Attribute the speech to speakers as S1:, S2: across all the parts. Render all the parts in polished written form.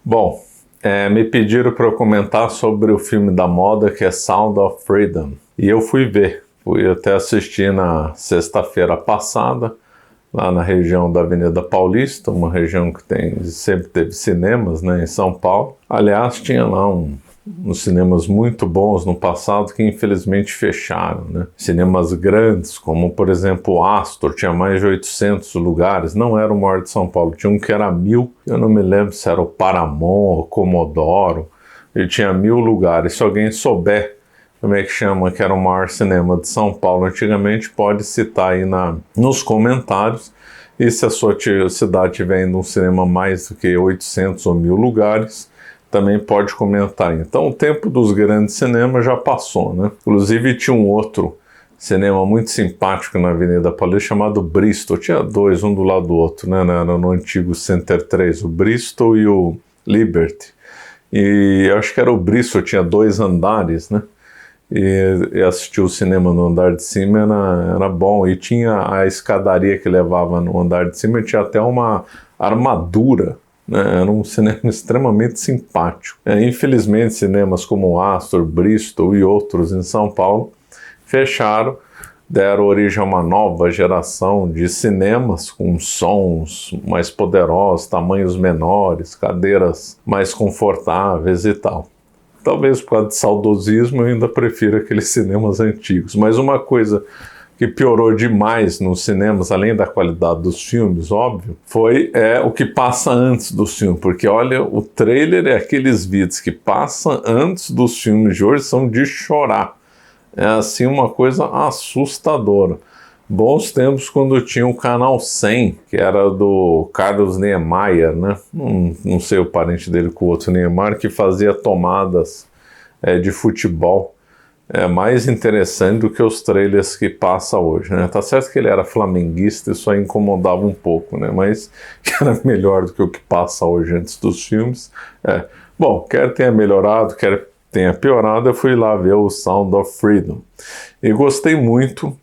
S1: Bom, me pediram para eu comentar sobre o filme da moda que é Sound of Freedom. E eu fui ver. Fui até assistir na sexta-feira passada, lá na região da Avenida Paulista, uma região que sempre teve cinemas, né, em São Paulo. Aliás, tinha lá uns cinemas muito bons no passado que infelizmente fecharam, né? Cinemas grandes, como por exemplo o Astor, tinha mais de 800 lugares, não era o maior de São Paulo, tinha um que era 1000, eu não me lembro se era o Paramount, o Comodoro, ele tinha 1000 lugares. Se alguém souber como é que chama, que era o maior cinema de São Paulo antigamente, pode citar aí nos comentários. E se a sua cidade tiver ainda um cinema mais do que 800 ou 1000 lugares, também pode comentar. Então o tempo dos grandes cinemas já passou, né? Inclusive tinha um outro cinema muito simpático na Avenida Paulista chamado Bristol. Tinha dois, um do lado do outro, né? No antigo Center 3, o Bristol e o Liberty. E eu acho que era o Bristol, tinha 2 andares, né? E assistir o cinema no andar de cima era bom. E tinha a escadaria que levava no andar de cima, tinha até uma armadura, né? Era um cinema extremamente simpático. Infelizmente, cinemas como Astor, Bristol e outros em São Paulo fecharam, deram origem a uma nova geração de cinemas com sons mais poderosos, tamanhos menores, cadeiras mais confortáveis e tal. Talvez por causa de saudosismo eu ainda prefiro aqueles cinemas antigos. Mas uma coisa que piorou demais nos cinemas, além da qualidade dos filmes, óbvio, foi o que passa antes do filme. Porque olha, o trailer é aqueles vídeos que passam antes dos filmes de hoje, são de chorar. É assim uma coisa assustadora. Bons tempos quando tinha o Canal 100, que era do Carlos Niemeyer, né? Não sei o parente dele com o outro Niemeyer, que fazia tomadas de futebol. É mais interessante do que os trailers que passa hoje, né? Tá certo que ele era flamenguista, isso aí incomodava um pouco, né? Mas que era melhor do que o que passa hoje antes dos filmes. Bom, quer tenha melhorado, quer tenha piorado, eu fui lá ver o Sound of Freedom. E gostei muito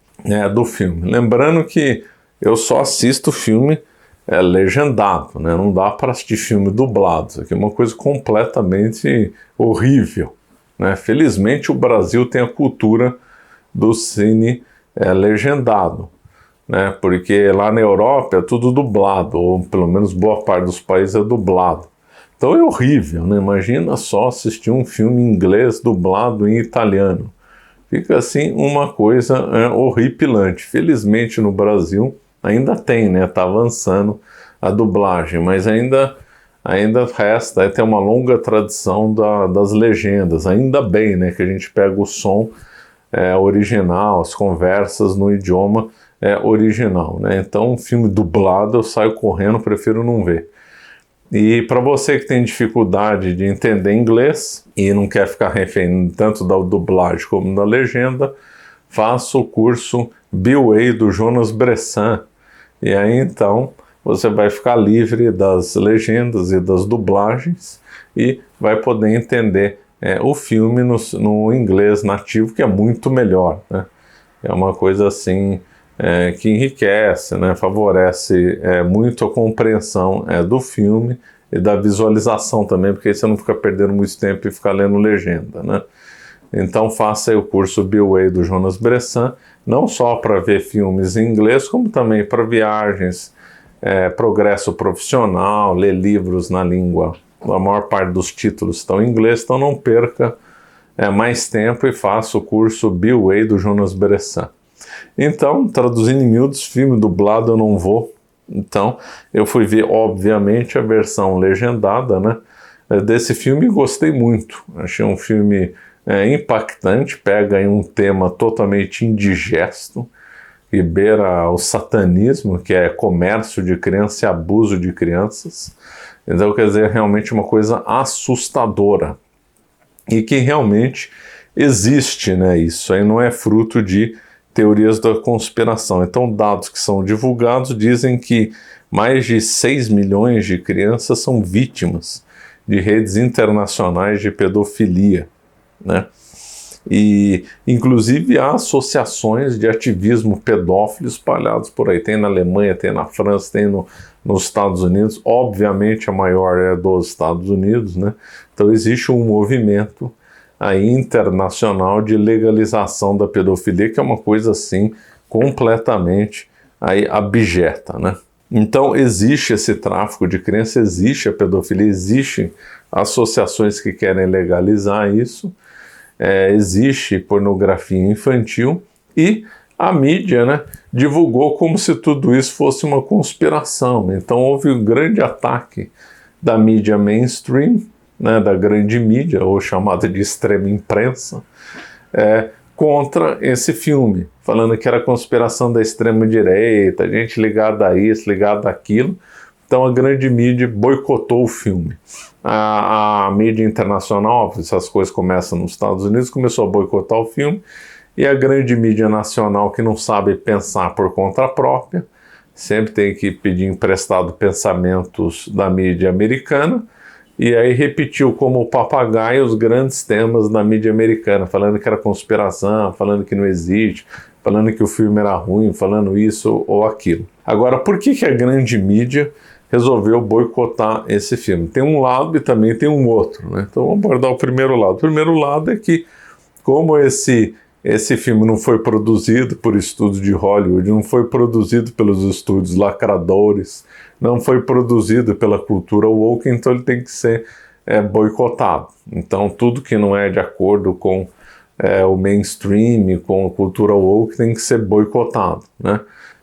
S1: do filme. Lembrando que eu só assisto filme legendado, né? Não dá para assistir filme dublado. Isso aqui é uma coisa completamente horrível, né? Felizmente o Brasil tem a cultura do cine legendado, né? Porque lá na Europa é tudo dublado, ou pelo menos boa parte dos países é dublado. Então é horrível, né? Imagina só assistir um filme em inglês dublado em italiano. Fica assim uma coisa horripilante. Felizmente no Brasil ainda tem, né? Está avançando a dublagem, mas ainda resta, tem uma longa tradição das legendas. Ainda bem, né, que a gente pega o som original, as conversas no idioma original, né? Então um filme dublado eu saio correndo, prefiro não ver. E para você que tem dificuldade de entender inglês e não quer ficar refém tanto da dublagem como da legenda, faça o curso BWay do Jonas Bressan. E aí então você vai ficar livre das legendas e das dublagens e vai poder entender o filme no inglês nativo, que é muito melhor, né? É uma coisa assim que enriquece, né? Favorece muito a compreensão do filme e da visualização também, porque aí você não fica perdendo muito tempo e ficar lendo legenda, né? Então faça aí o curso BWay do Jonas Bressan, não só para ver filmes em inglês, como também para viagens, progresso profissional, ler livros na língua. A maior parte dos títulos estão em inglês, então não perca mais tempo e faça o curso BWay do Jonas Bressan. Então, traduzindo em miúdos, filme dublado eu não vou. Então, eu fui ver, obviamente, a versão legendada, né, desse filme e gostei muito. Achei um filme impactante, pega em um tema totalmente indigesto, que beira o satanismo, que é comércio de crianças e abuso de crianças. Então, quer dizer, é realmente uma coisa assustadora. E que realmente existe, né, isso aí não é fruto de teorias da conspiração. Então, dados que são divulgados dizem que mais de 6 milhões de crianças são vítimas de redes internacionais de pedofilia, né? E, inclusive, há associações de ativismo pedófilo espalhados por aí. Tem na Alemanha, tem na França, tem nos Estados Unidos. Obviamente, a maior é dos Estados Unidos, né? Então, existe um movimento aí internacional de legalização da pedofilia, que é uma coisa, assim, completamente aí abjeta, né? Então, existe esse tráfico de crianças, existe a pedofilia, existem associações que querem legalizar isso, existe pornografia infantil e a mídia, né, divulgou como se tudo isso fosse uma conspiração. Então, houve um grande ataque da mídia mainstream, né, da grande mídia, ou chamada de extrema imprensa, contra esse filme, falando que era conspiração da extrema-direita, gente ligada a isso, ligada àquilo. Então a grande mídia boicotou o filme. A mídia internacional, essas coisas começam nos Estados Unidos, começou a boicotar o filme, e a grande mídia nacional, que não sabe pensar por conta própria, sempre tem que pedir emprestado pensamentos da mídia americana, e aí repetiu como papagaio os grandes temas da mídia americana, falando que era conspiração, falando que não existe, falando que o filme era ruim, falando isso ou aquilo. Agora, por que a grande mídia resolveu boicotar esse filme? Tem um lado e também tem um outro, né? Então vamos abordar o primeiro lado. O primeiro lado é que, como esse filme não foi produzido por estúdios de Hollywood, não foi produzido pelos estúdios lacradores, não foi produzido pela cultura woke, então ele tem que ser boicotado. Então tudo que não é de acordo com o mainstream, com a cultura woke, tem que ser boicotado, né?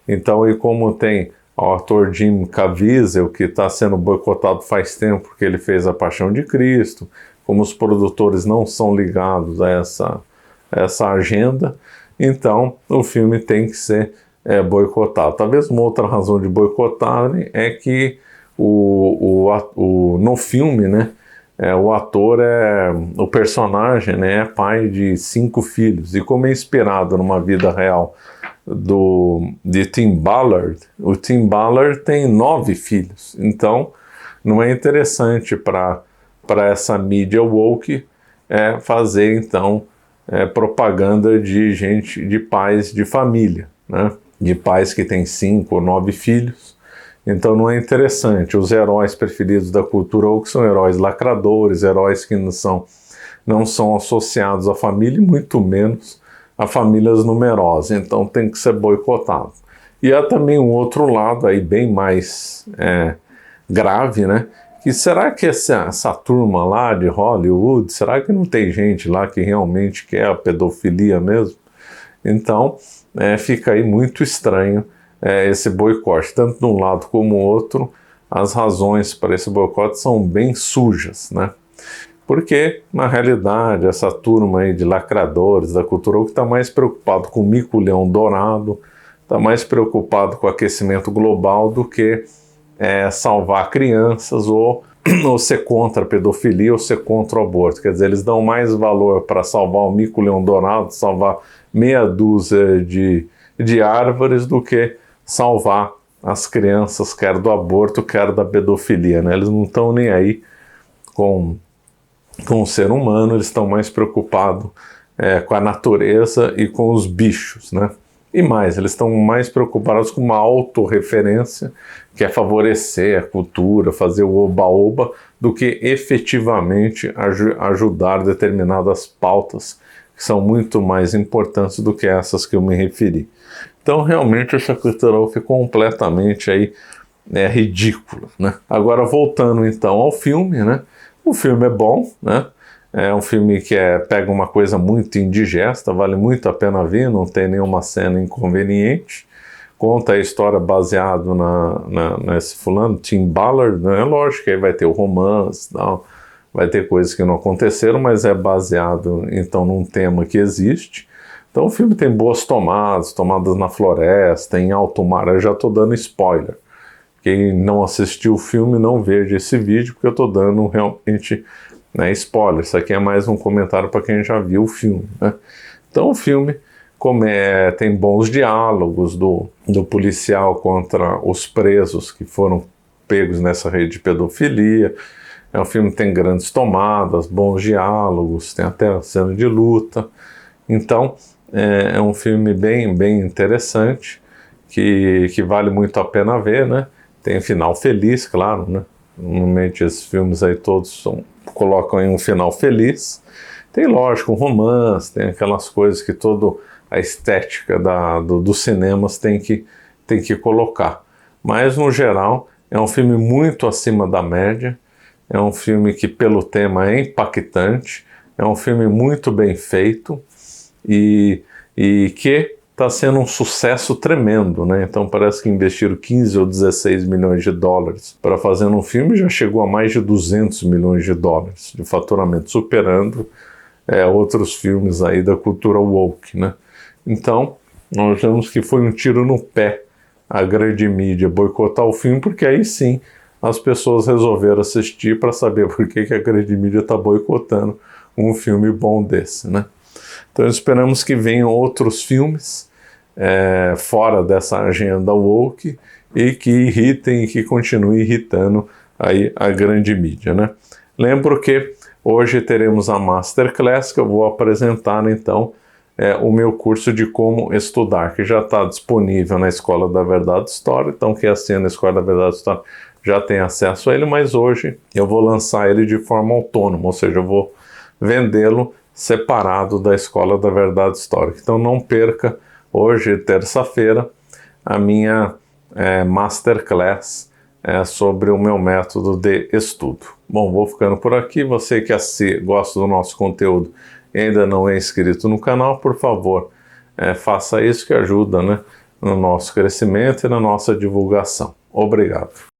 S1: Então, e como tem o ator Jim Caviezel, que está sendo boicotado faz tempo porque ele fez A Paixão de Cristo, como os produtores não são ligados a essa agenda, então o filme tem que ser boicotado. Talvez uma outra razão de boicotarem é que no filme, né, o ator o personagem, né, é pai de 5 filhos, e como é inspirado numa vida real de Tim Ballard, o Tim Ballard tem 9 filhos, então não é interessante para essa mídia woke fazer então propaganda de pais de família, né? De pais que têm 5 ou 9 filhos. Então não é interessante. Os heróis preferidos da cultura woke são heróis lacradores, heróis que não são associados à família, e muito menos a famílias numerosas. Então tem que ser boicotado. E há também um outro lado aí bem mais grave, né? E será que essa turma lá de Hollywood, será que não tem gente lá que realmente quer a pedofilia mesmo? Então, fica aí muito estranho esse boicote. Tanto de um lado como do outro, as razões para esse boicote são bem sujas, né? Porque, na realidade, essa turma aí de lacradores da cultura que está mais preocupado com o mico-leão dourado, está mais preocupado com o aquecimento global do que salvar crianças ou ser contra a pedofilia ou ser contra o aborto. Quer dizer, eles dão mais valor para salvar o mico-leão dourado, salvar meia dúzia de árvores, do que salvar as crianças, quer do aborto, quer da pedofilia, né? Eles não estão nem aí com o ser humano, eles estão mais preocupados com a natureza e com os bichos, né? E mais, eles estão mais preocupados com uma autorreferência, que é favorecer a cultura, fazer o oba-oba, do que efetivamente ajudar determinadas pautas que são muito mais importantes do que essas que eu me referi. Então, realmente, essa cultura ficou completamente aí, ridícula, né? Agora, voltando então ao filme, né? O filme é bom, né? É um filme que pega uma coisa muito indigesta, vale muito a pena ver, não tem nenhuma cena inconveniente. Conta a história baseada nesse fulano, Tim Ballard, né? Lógico que aí vai ter o romance, não, vai ter coisas que não aconteceram, mas é baseado então num tema que existe. Então o filme tem boas tomadas na floresta, em alto mar. Eu já estou dando spoiler. Quem não assistiu o filme, não veja esse vídeo, porque eu estou dando realmente spoiler. Isso aqui é mais um comentário para quem já viu o filme, né? Então o filme tem bons diálogos do policial contra os presos que foram pegos nessa rede de pedofilia. É um filme que tem grandes tomadas, bons diálogos, tem até cena de luta. Então, é um filme bem interessante, que vale muito a pena ver, né? Tem final feliz, claro, né? Normalmente esses filmes aí todos colocam em um final feliz. Tem, lógico, um romance, tem aquelas coisas que toda a estética dos cinemas tem que colocar. Mas, no geral, é um filme muito acima da média, é um filme que, pelo tema, é impactante, é um filme muito bem feito e que está sendo um sucesso tremendo, né? Então parece que investiram 15 ou 16 milhões de dólares para fazer um filme e já chegou a mais de 200 milhões de dólares de faturamento, superando outros filmes aí da cultura woke, né? Então, nós vemos que foi um tiro no pé a grande mídia boicotar o filme, porque aí sim as pessoas resolveram assistir para saber por que a grande mídia está boicotando um filme bom desse, né? Então esperamos que venham outros filmes fora dessa agenda woke e que irritem e que continuem irritando aí a grande mídia, né? Lembro que hoje teremos a Masterclass, que eu vou apresentar então o meu curso de como estudar, que já está disponível na Escola da Verdade História. Então quem assina a Escola da Verdade História já tem acesso a ele, mas hoje eu vou lançar ele de forma autônoma, ou seja, eu vou vendê-lo separado da Escola da Verdade Histórica. Então não perca hoje, terça-feira, a minha Masterclass sobre o meu método de estudo. Bom, vou ficando por aqui. Você que gosta do nosso conteúdo e ainda não é inscrito no canal, por favor, faça isso, que ajuda, né, no nosso crescimento e na nossa divulgação. Obrigado.